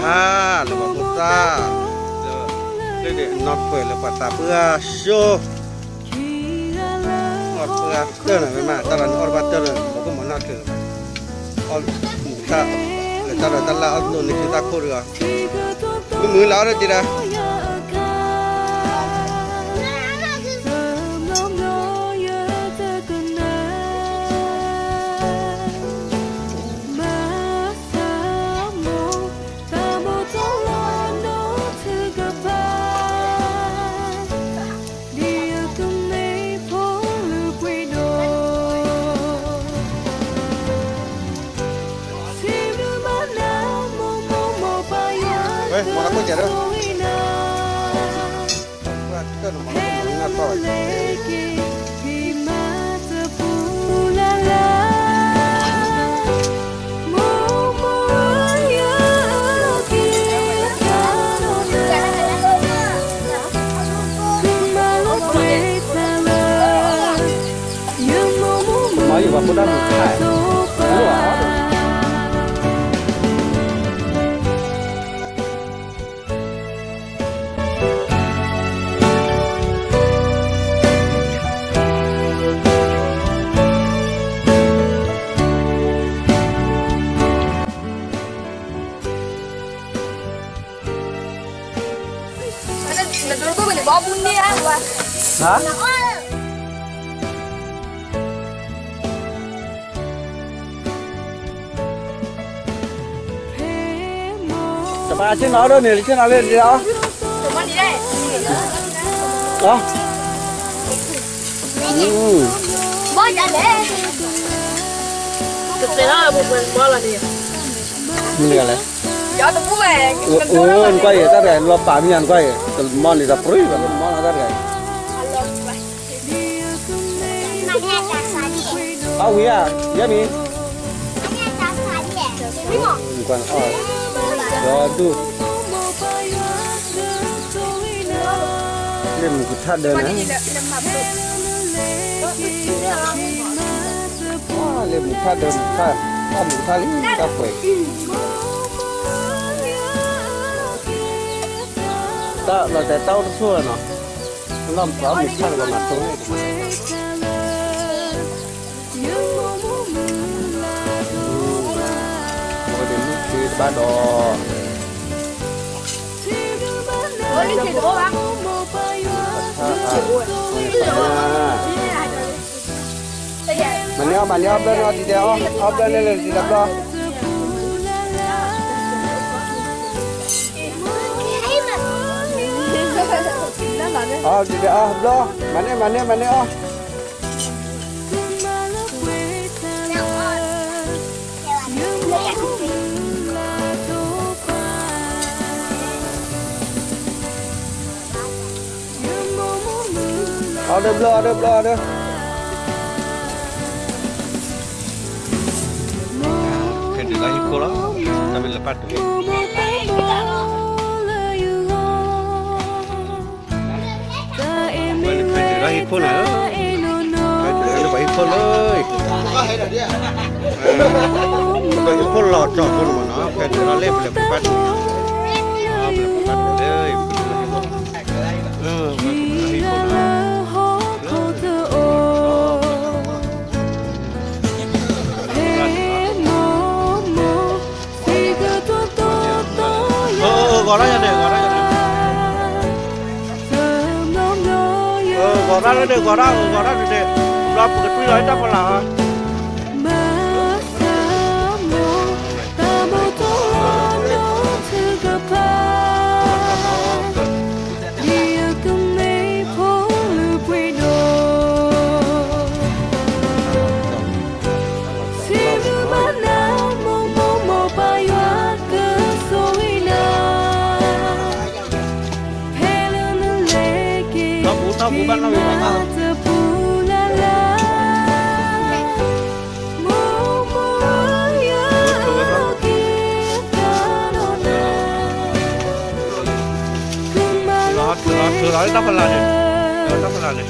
ha là một ta đây để nó phải là ta bữa show ngọt bữa tơ này mà ta là ngọt bát tơ này một cái món nào thử ta người ta là ta là ăn luôn thì ta khô được cái mũi lão đấy chị đã mau aku aja deh. Mau juga aku dah buka. Hả? Chả ba trên nó đâu nè, trên nó lên gì đó? Đi đây. Đó. Bố trả để. Thực tế đó là một mình bố là gì? Mình là Gió tôi cũng về. quay ta cái lo pa mi an quay, từ món này ra prui và món ra cái. Tao nghĩ à, nhớ mi. Quan rồi tu. Lên một thắt đơn á. Lên một thắt đơn, thắt một thắt lính ta quậy. Ta là tại tao nó xua nó làm có một thằng vào mặt xuống này rồi đến lúc khi ba đò mà nhớ bên nó thì đeo ốp lên lên thì đập đó thì để lo mà nè đơm lo đó cái gì lagi kola tapi lepas tu cái phone này cái bảy phone ơi cái phone lọt cho phone mà nó cái nó lên là bắt đây gọi ra đây gọi ra để làm một cái túi đó là nó cũng bắt nó bị mất nó nói tao phải làm này